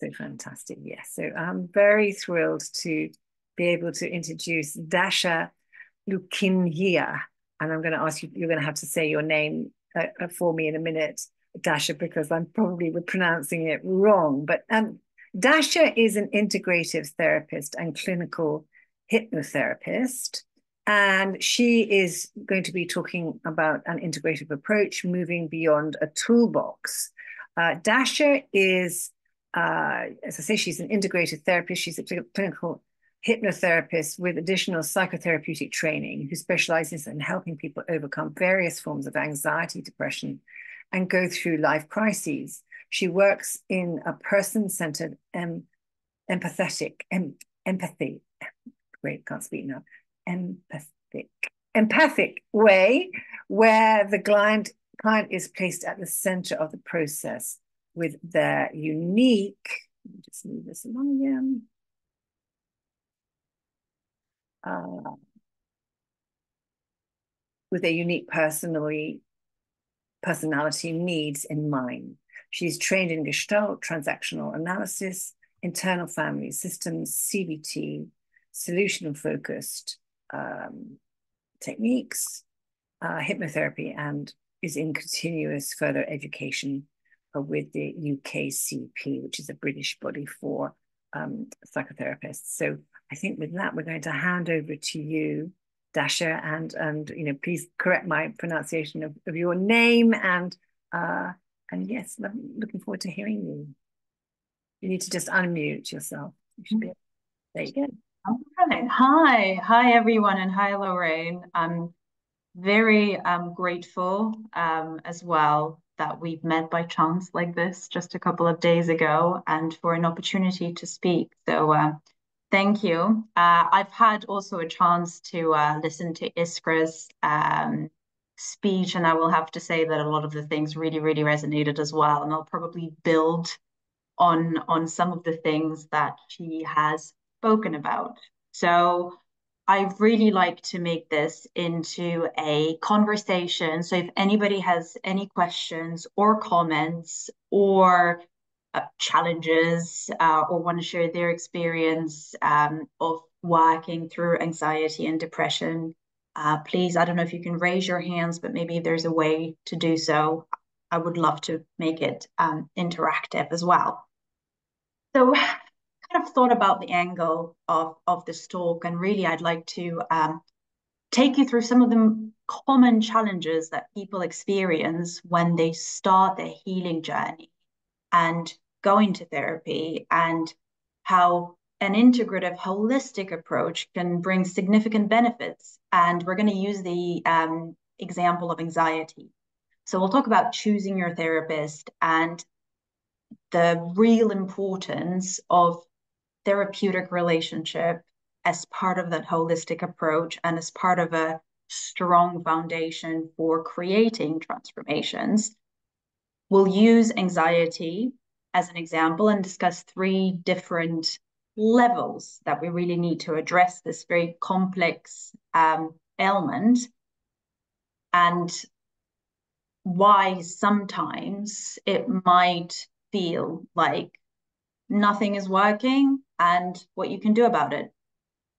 So fantastic. Yes. So I'm very thrilled to be able to introduce Dasha Lukiniha. And I'm going to ask you, you're going to have to say your name for me in a minute, Dasha, because I'm probably pronouncing it wrong. But Dasha is an integrative therapist and clinical hypnotherapist. And she is going to be talking about an integrative approach, moving beyond a toolbox. Dasha is, as I say, she's an integrative therapist. She's a clinical hypnotherapist with additional psychotherapeutic training who specializes in helping people overcome various forms of anxiety, depression, and go through life crises. She works in a person-centered, empathy, great, can't speak now, empathic way where the client is placed at the center of the process with their unique, let me just move this along again. With their unique personality needs in mind. She's trained in Gestalt, transactional analysis, internal family systems, CBT, solution-focused techniques, hypnotherapy, and is in continuous further education with the UKCP, which is a British body for psychotherapists. So I think with that, we're going to hand over to you, Dasha, and you know, please correct my pronunciation of your name, and yes, looking forward to hearing you. You need to just unmute yourself. You should be, there you go. All right. Hi everyone, and hi Lorrayn. I'm very grateful as well that we've met by chance like this just a couple of days ago, and for an opportunity to speak. So thank you. I've had also a chance to listen to Iskra's speech, and I will have to say that a lot of the things really, really resonated as well. And I'll probably build on some of the things that she has spoken about. So I really like to make this into a conversation. So if anybody has any questions or comments or challenges or want to share their experience of working through anxiety and depression, please, I don't know if you can raise your hands, but maybe there's a way to do so. I would love to make it interactive as well. So kind of thought about the angle of this talk, and really I'd like to take you through some of the common challenges that people experience when they start their healing journey and go into therapy, and how an integrative, holistic approach can bring significant benefits. And we're going to use the example of anxiety. So we'll talk about choosing your therapist and the real importance of therapeutic relationship as part of that holistic approach and as part of a strong foundation for creating transformations. We'll use anxiety as an example and discuss 3 different levels that we really need to address this very complex ailment, and why sometimes it might feel like nothing is working and what you can do about it,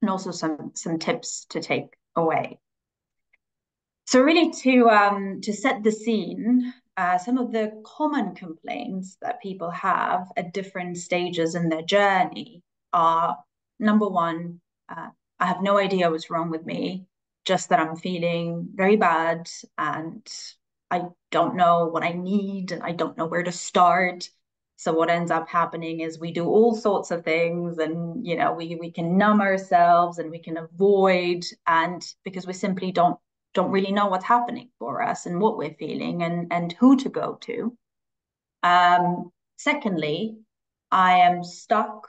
and also some tips to take away. So really to set the scene, some of the common complaints that people have at different stages in their journey are, number 1, I have no idea what's wrong with me, just that I'm feeling very bad and I don't know what I need and I don't know where to start. So what ends up happening is we do all sorts of things, and you know, we can numb ourselves and we can avoid, and because we simply don't really know what's happening for us and what we're feeling and who to go to. Secondly, I am stuck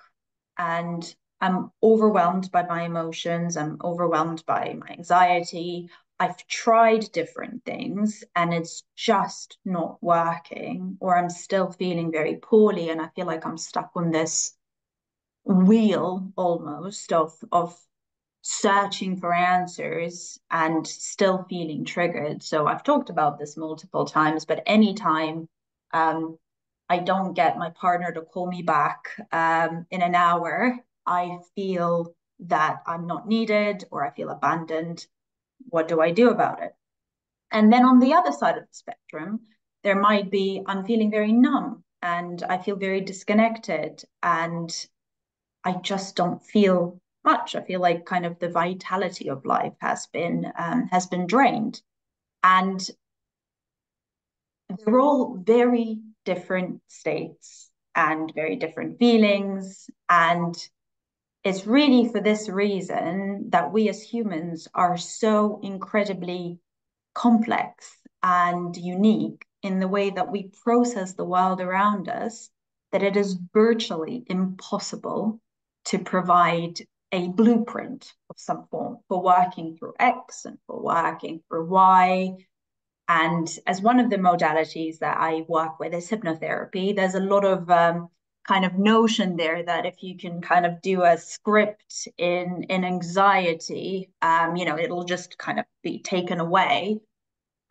and I'm overwhelmed by my emotions. I'm overwhelmed by my anxiety. I've tried different things and it's just not working, or I'm still feeling very poorly and I feel like I'm stuck on this wheel almost of searching for answers and still feeling triggered. So I've talked about this multiple times, but anytime I don't get my partner to call me back in an hour, I feel that I'm not needed or I feel abandoned. What do I do about it? And then on the other side of the spectrum, there might be, I'm feeling very numb and I feel very disconnected and I just don't feel much. I feel like kind of the vitality of life has been drained. And they're all very different states and very different feelings. And it's really for this reason that we as humans are so incredibly complex and unique in the way that we process the world around us, that it is virtually impossible to provide a blueprint of some form for working through X and for working through Y. And as one of the modalities that I work with is hypnotherapy, there's a lot of kind of notion there that if you can kind of do a script in anxiety, it'll just kind of be taken away.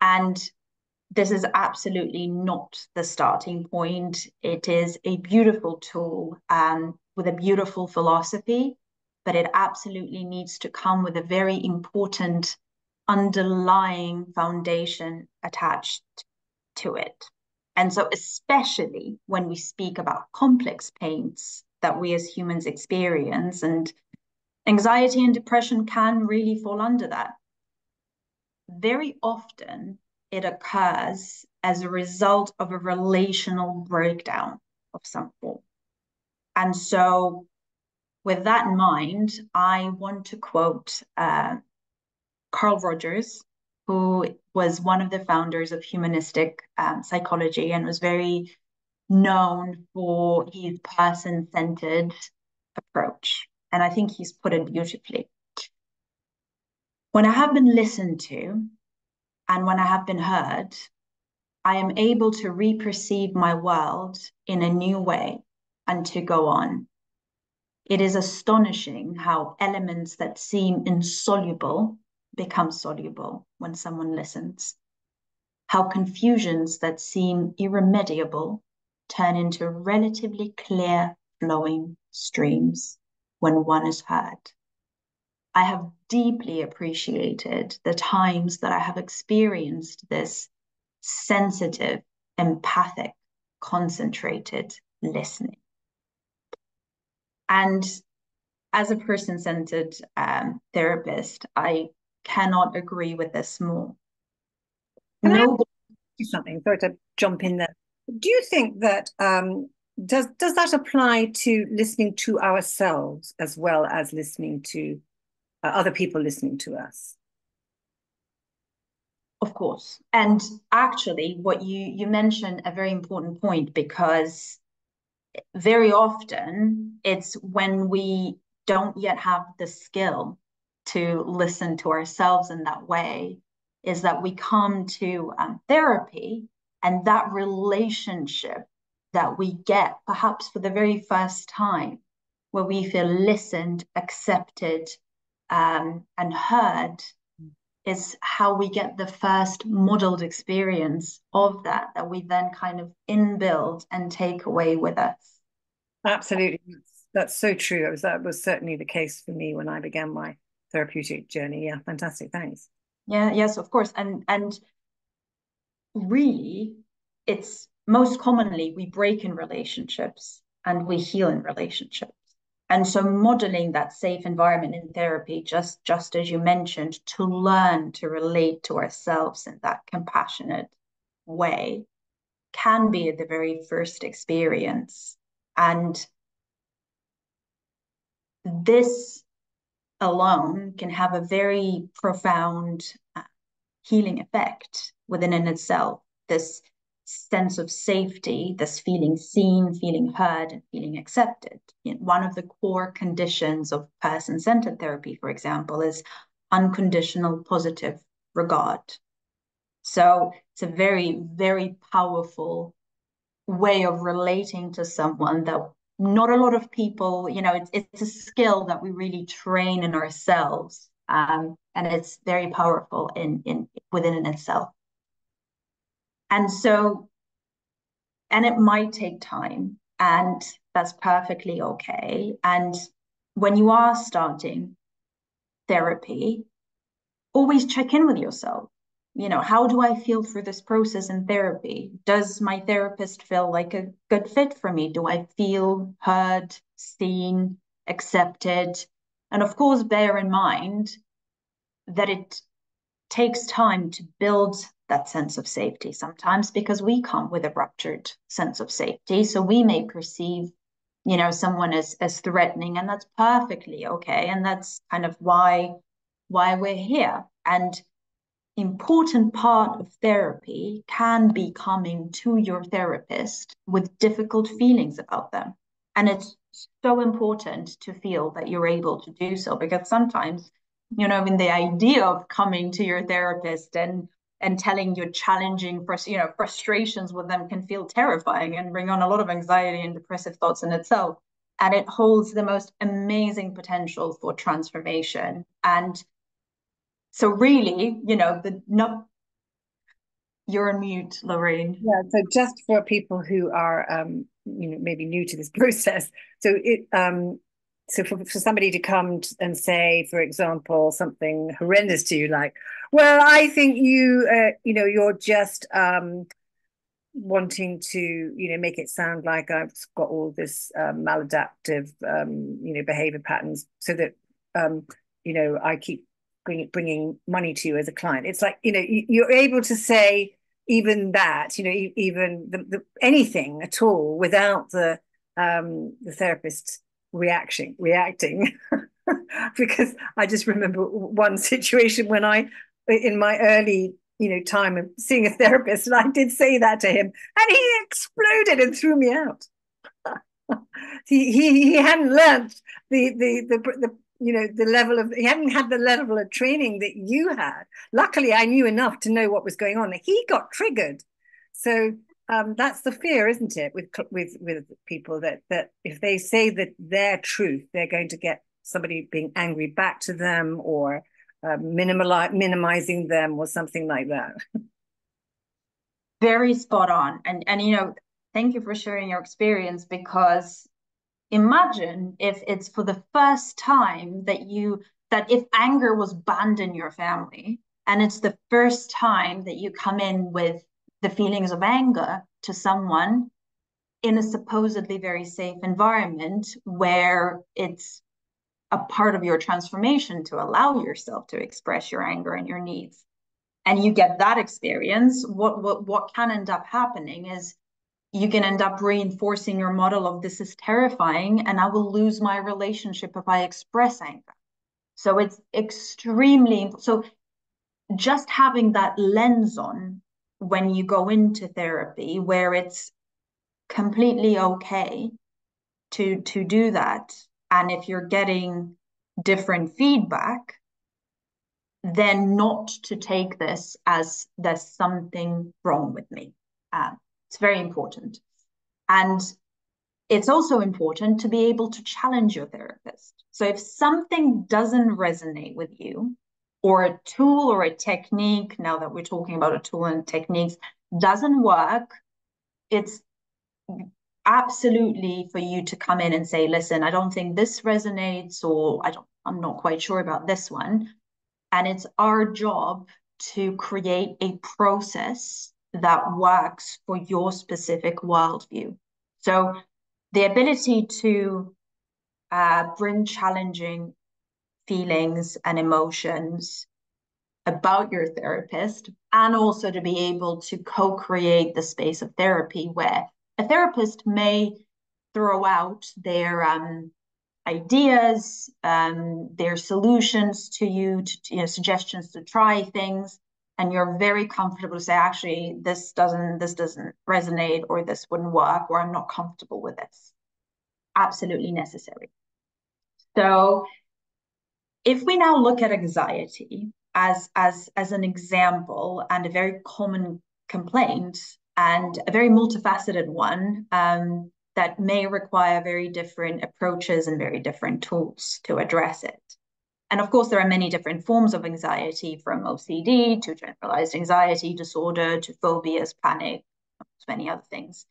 And this is absolutely not the starting point. It is a beautiful tool with a beautiful philosophy, but it absolutely needs to come with a very important underlying foundation attached to it. And so, especially when we speak about complex pains that we as humans experience, and anxiety and depression can really fall under that. Very often, it occurs as a result of a relational breakdown of some form. And so, with that in mind, I want to quote Carl Rogers, who was one of the founders of humanistic psychology and was very known for his person-centered approach. And I think he's put it beautifully. When I have been listened to and when I have been heard, I am able to re-perceive my world in a new way and to go on. It is astonishing how elements that seem insoluble become soluble when someone listens. How confusions that seem irremediable turn into relatively clear flowing streams when one is heard. I have deeply appreciated the times that I have experienced this sensitive, empathic, concentrated listening. And as a person-centered therapist, I cannot agree with this more. Can I No, do something? Sorry to jump in there. Do you think that does that apply to listening to ourselves as well as listening to other people listening to us? of course. And actually, what you mentioned a very important point, because very often it's when we don't yet have the skill to listen to ourselves in that way, is that we come to therapy, and that relationship that we get perhaps for the very first time, where we feel listened, accepted, and heard, is how we get the first modeled experience of that we then kind of inbuild and take away with us. Absolutely. That's so true. That was certainly the case for me when I began my therapeutic journey. Yeah, fantastic. Thanks. Yeah, yes, of course. And really, it's most commonly we break in relationships and we heal in relationships. And so modeling that safe environment in therapy, just as you mentioned, to learn to relate to ourselves in that compassionate way, can be the very first experience. And this alone can have a very profound healing effect within in itself. This sense of safety, this feeling seen, feeling heard, and feeling accepted. One of the core conditions of person-centered therapy, for example, is unconditional positive regard. So it's a very, very powerful way of relating to someone that not a lot of people, it's a skill that we really train in ourselves. And it's very powerful in within in itself. And so And it might take time, and that's perfectly okay. And when you are starting therapy, always check in with yourself. How do I feel through this process in therapy? Does my therapist feel like a good fit for me? Do I feel heard, seen, accepted? And of course, bear in mind that it takes time to build that sense of safety sometimes, because we come with a ruptured sense of safety. So we may perceive, someone as threatening, and that's perfectly okay. And that's kind of why we're here. And important part of therapy can be coming to your therapist with difficult feelings about them. And it's so important to feel that you're able to do so, because sometimes, in the idea of coming to your therapist and telling your challenging, frustrations with them can feel terrifying and bring on a lot of anxiety and depressive thoughts in itself. And it holds the most amazing potential for transformation. And so really, you're on mute, Lorrayn. Yeah, so just for people who are maybe new to this process, so for somebody to come and say, for example, something horrendous to you, like, well, I think you're just wanting to, make it sound like I've got all this maladaptive, behavior patterns, so that, I keep bringing money to you as a client. It's like, you're able to say even that, even anything at all without the therapist reacting. Because I just remember one situation when in my early, time of seeing a therapist, and I did say that to him, and he exploded and threw me out. He hadn't learned the level of, he hadn't had the level of training that you had. Luckily, I knew enough to know what was going on. He got triggered. So that's the fear, isn't it, with people, that if they say that their truth, they're going to get somebody being angry back to them, or minimizing them, or something like that. Very spot on. And thank you for sharing your experience, because imagine if it's for the first time that if anger was banned in your family, and it's the first time that you come in with the feelings of anger to someone in a supposedly very safe environment, where it's a part of your transformation to allow yourself to express your anger and your needs, and you get that experience, what can end up happening is you can end up reinforcing your model of, this is terrifying and I will lose my relationship if I express anger. So it's extremely, so just having that lens on when you go into therapy, where it's completely okay to do that. And if you're getting different feedback, then not to take this as there's something wrong with me. It's very important. And it's also important to be able to challenge your therapist. So if something doesn't resonate with you, or a tool or a technique, now that we're talking about a tool and techniques, doesn't work, it's absolutely for you to come in and say, listen, I don't think this resonates, or I'm not quite sure about this one. And it's our job to create a process that works for your specific worldview. So the ability to bring challenging feelings and emotions about your therapist, and also to be able to co-create the space of therapy, where a therapist may throw out their ideas, their solutions to you, suggestions to try things, and you're very comfortable to say, actually, this doesn't resonate, or this wouldn't work, or I'm not comfortable with this. Absolutely necessary. So if we now look at anxiety as an example, and a very common complaint, and a very multifaceted one, that may require very different approaches and very different tools to address it. And of course, there are many different forms of anxiety, from OCD to generalized anxiety disorder to phobias, panic, many other things.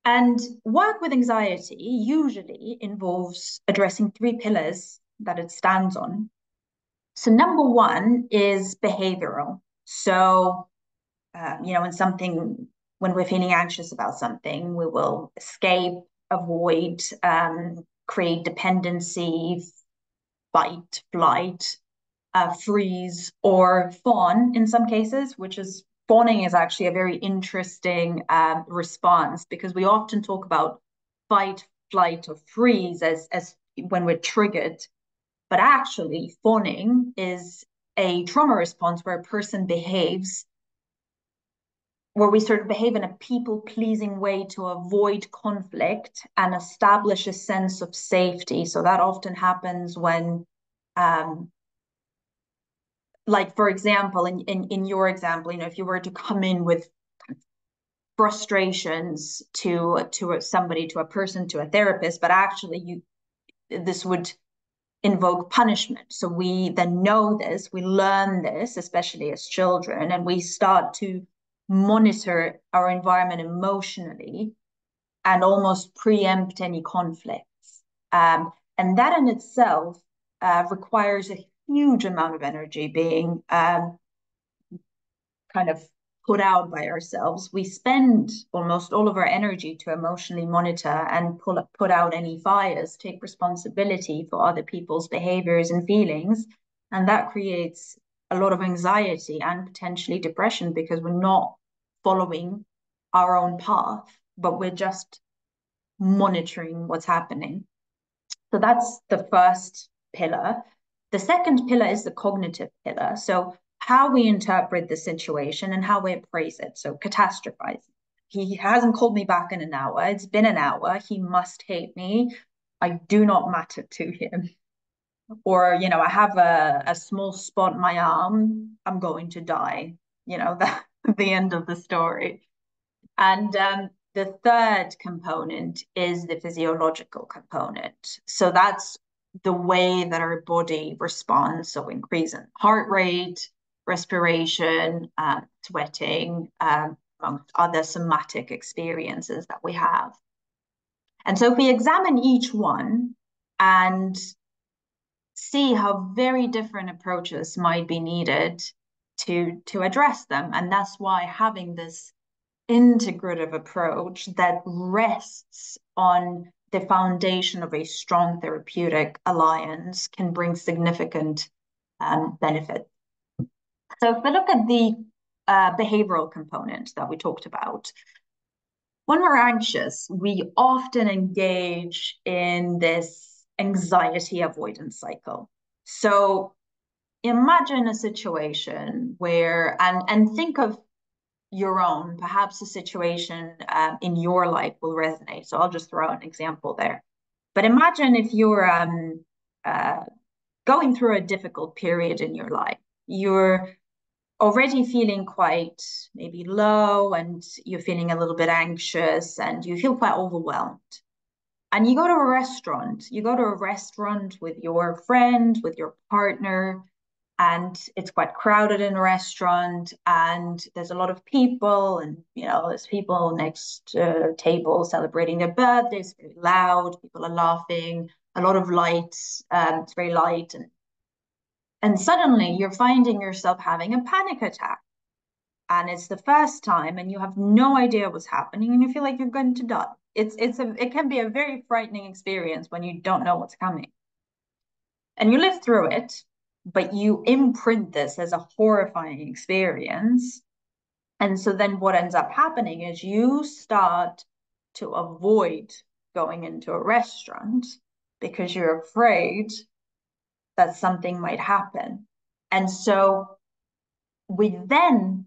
And work with anxiety usually involves addressing three pillars that it stands on. So, number one is behavioral. So, when we're feeling anxious about something, we will escape, avoid, create dependency, fight, flight, freeze, or fawn in some cases, which is fawning is actually a very interesting response because we often talk about fight, flight, or freeze as when we're triggered. But actually, fawning is a trauma response where a person behaves, where we sort of behave in a people pleasing way to avoid conflict and establish a sense of safety. So that often happens when like for example, in your example, if you were to come in with frustrations to somebody, to a person, to a therapist, but actually this would invoke punishment. So we then know this, we learn this, especially as children, and we start to monitor our environment emotionally and almost preempt any conflicts. And that in itself requires a huge amount of energy being kind of put out by ourselves. We spend almost all of our energy to emotionally monitor and put out any fires, take responsibility for other people's behaviors and feelings. And that creates a lot of anxiety and potentially depression because we're not following our own path, but we're just monitoring what's happening. So that's the first pillar. The second pillar is the cognitive pillar. So how we interpret the situation and how we appraise it. So catastrophizing. He hasn't called me back in an hour. It's been an hour. He must hate me. I do not matter to him. Or, I have a small spot in my arm. I'm going to die. That's the end of the story. And the third component is the physiological component. So that's the way that our body responds. So increase in heart rate, respiration, sweating, amongst other somatic experiences that we have. And so if we examine each one and see how very different approaches might be needed to address them, and that's why having this integrative approach that rests on the foundation of a strong therapeutic alliance can bring significant benefit. So if we look at the behavioral component that we talked about, when we're anxious, we often engage in this anxiety avoidance cycle. So imagine a situation where, and think of your own, perhaps a situation in your life will resonate. So I'll just throw out an example there. But imagine if you're going through a difficult period in your life. You're already feeling quite maybe low and you're feeling a little bit anxious and you feel quite overwhelmed. And you go to a restaurant. You go to a restaurant with your friend, with your partner, and it's quite crowded in a restaurant and there's a lot of people and there's people next to a table celebrating their birthdays. It's very loud, people are laughing, a lot of lights, it's very light, and suddenly you're finding yourself having a panic attack, and it's the first time and you have no idea what's happening and you feel like you're going to die. It can be a very frightening experience when you don't know what's coming, and you live through it, but you imprint this as a horrifying experience. And so then what ends up happening is you start to avoid going into a restaurant because you're afraid that something might happen. And so we then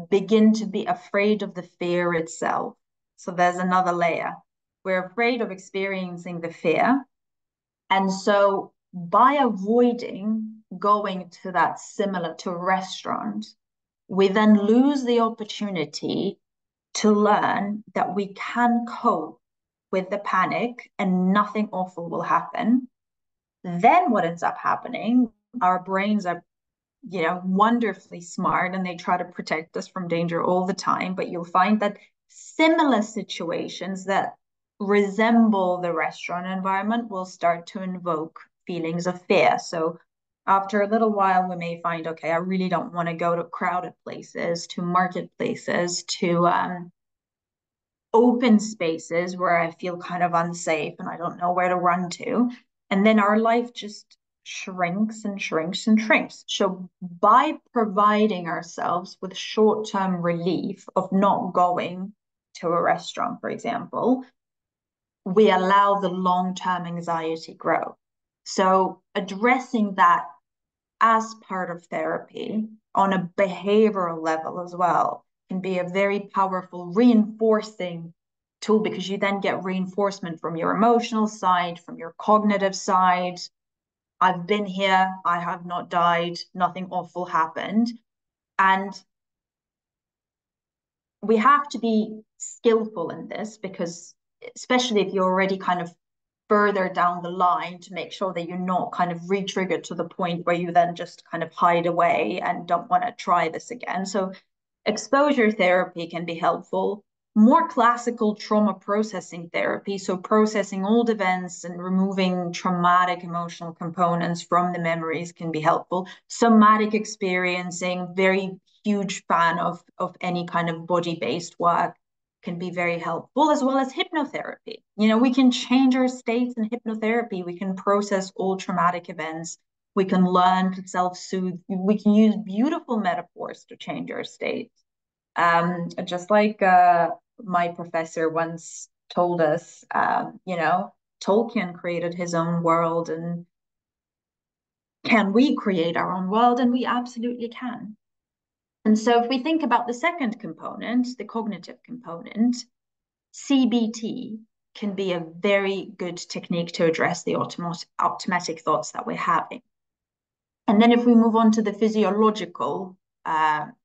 begin to be afraid of the fear itself. So there's another layer. We're afraid of experiencing the fear. And so by avoiding going to that similar to a restaurant, we then lose the opportunity to learn that we can cope with the panic and nothing awful will happen. Then what ends up happening, our brains are, wonderfully smart and they try to protect us from danger all the time. But you'll find that similar situations that resemble the restaurant environment will start to invoke feelings of fear. So after a little while, we may find, okay, I really don't want to go to crowded places, to marketplaces, to open spaces where I feel kind of unsafe and I don't know where to run to. And then our life just shrinks and shrinks and shrinks. So by providing ourselves with short-term relief of not going to a restaurant, for example, we allow the long-term anxiety grow. So addressing that as part of therapy on a behavioral level as well can be a very powerful reinforcing tool, because you then get reinforcement from your emotional side, from your cognitive side. I've been here, I have not died, nothing awful happened. And we have to be skillful in this, because especially if you're already kind of further down the line, to make sure that you're not kind of re-triggered to the point where you then just kind of hide away and don't want to try this again. So exposure therapy can be helpful. More classical trauma processing therapy, so processing old events and removing traumatic emotional components from the memories, can be helpful. Somatic experiencing, very huge fan of any kind of body-based work, can be very helpful, as well as hypnotherapy. You know, we can change our states in hypnotherapy. We can process all traumatic events. We can learn to self-soothe. We can use beautiful metaphors to change our state. Just like my professor once told us, Tolkien created his own world, and can we create our own world? And we absolutely can. And so if we think about the second component, the cognitive component, CBT can be a very good technique to address the automatic thoughts that we're having. And then if we move on to the physiological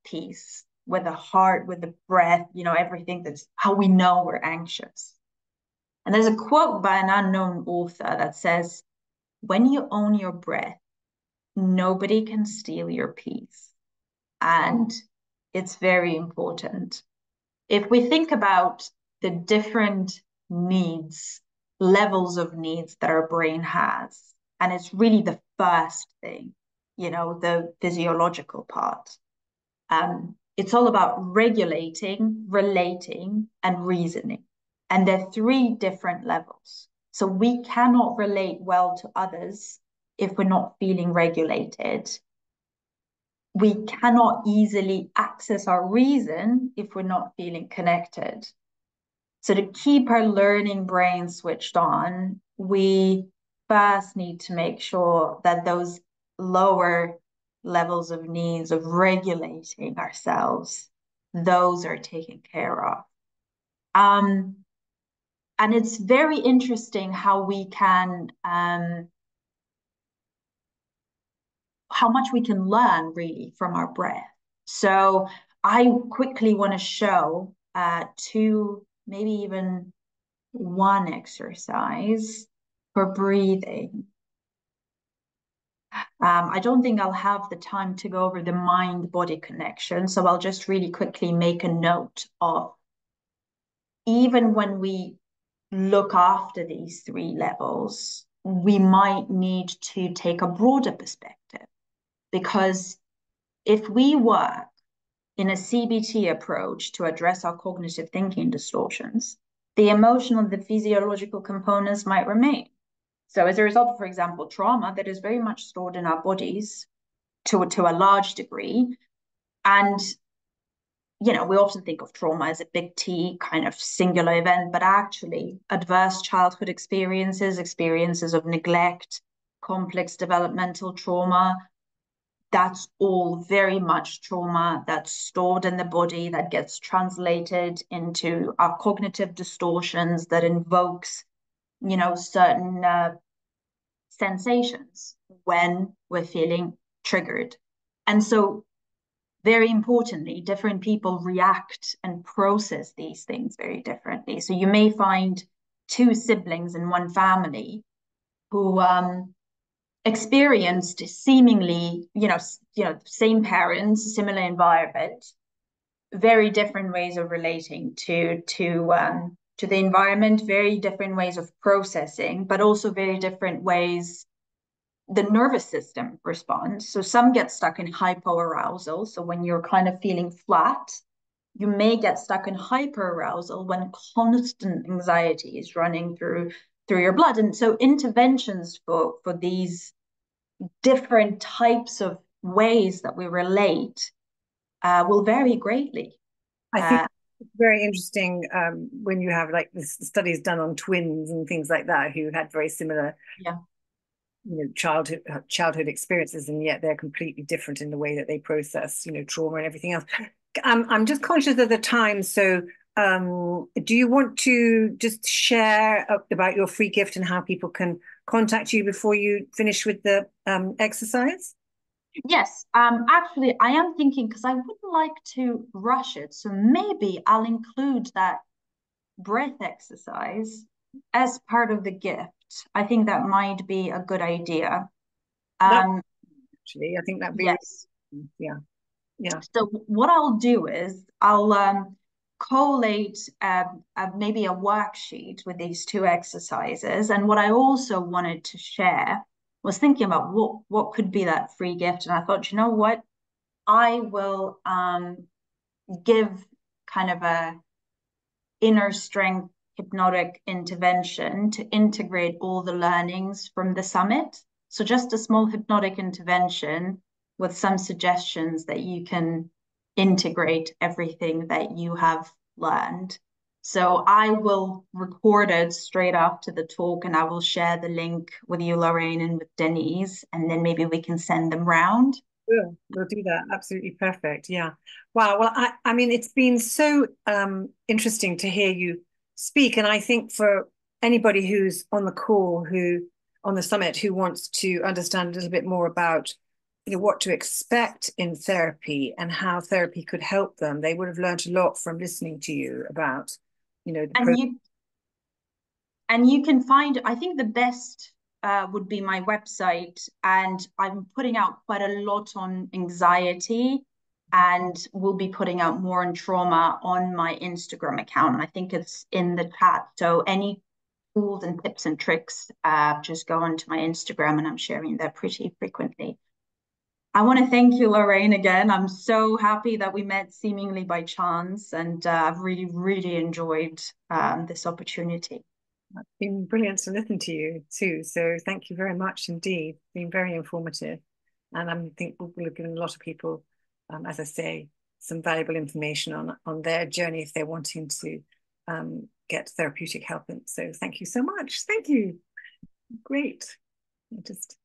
piece, with the heart, with the breath, everything, that's how we know we're anxious. And there's a quote by an unknown author that says, when you own your breath, nobody can steal your peace. And it's very important. If we think about the different needs, levels of needs that our brain has, and it's really the first thing, the physiological part. It's all about regulating, relating, and reasoning. And they're three different levels. So we cannot relate well to others if we're not feeling regulated. We cannot easily access our reason if we're not feeling connected. So to keep our learning brain switched on, we first need to make sure that those lower levels of needs of regulating ourselves, those are taken care of. And it's very interesting how we can, how much we can learn really from our breath. So I quickly want to show two, maybe even one exercise for breathing. I don't think I'll have the time to go over the mind-body connection, so I'll just really quickly make a note of, even when we look after these three levels, we might need to take a broader perspective. Because if we work in a CBT approach to address our cognitive thinking distortions, the emotional and the physiological components might remain. So as a result, for example, trauma that is very much stored in our bodies to a large degree. And, we often think of trauma as a big T kind of singular event, but actually adverse childhood experiences of neglect, complex developmental trauma, that's all very much trauma that's stored in the body, that gets translated into our cognitive distortions, that invokes, certain sensations when we're feeling triggered. And so, very importantly, different people react and process these things very differently. So you may find two siblings in one family who experienced seemingly, same parents, similar environment, very different ways of relating to the environment, very different ways of processing, but also very different ways the nervous system responds. So some get stuck in hypoarousal. So when you're kind of feeling flat, you may get stuck in hyperarousal when constant anxiety is running through your blood. And so interventions for these different types of ways that we relate will vary greatly. I think Uh, it's very interesting when you have like this studies done on twins and things like that who had very similar, yeah. childhood experiences, and yet they're completely different in the way that they process, trauma and everything else. I'm just conscious of the time, so do you want to just share about your free gift and how people can contact you before you finish with the exercise? Yes, actually, I am thinking because I wouldn't like to rush it. So maybe I'll include that breath exercise as part of the gift. I think that might be a good idea. That Um, actually, I think that'd be yes. really, yeah, yeah. So what I'll do is I'll collate maybe a worksheet with these two exercises. And what I also wanted to share was thinking about what could be that free gift. And I thought, you know what? I will give kind of a inner strength hypnotic intervention to integrate all the learnings from the summit. So just a small hypnotic intervention with some suggestions that you can integrate everything that you have learned. So I will record it straight after the talk and I will share the link with you, Lorraine, and with Denise, and then maybe we can send them round. We'll do that. Absolutely perfect. Yeah. Wow. Well, I mean, it's been so interesting to hear you speak. And I think for anybody who's on the call, on the summit, who wants to understand a little bit more about, what to expect in therapy and how therapy could help them, they would have learned a lot from listening to you about, the And process. you can find, I think the best would be my website, and I'm putting out quite a lot on anxiety, and we'll be putting out more on trauma on my Instagram account. And I think it's in the chat. So any tools and tips and tricks, just go onto my Instagram, and I'm sharing there pretty frequently. I want to thank you, Lorraine, again. I'm so happy that we met seemingly by chance, and I've really, really enjoyed this opportunity. It's been brilliant to listen to you too. So thank you very much indeed. It's been very informative. And I think we'll have given a lot of people, as I say, some valuable information on their journey if they're wanting to get therapeutic help. And so thank you so much. Thank you. Great. Just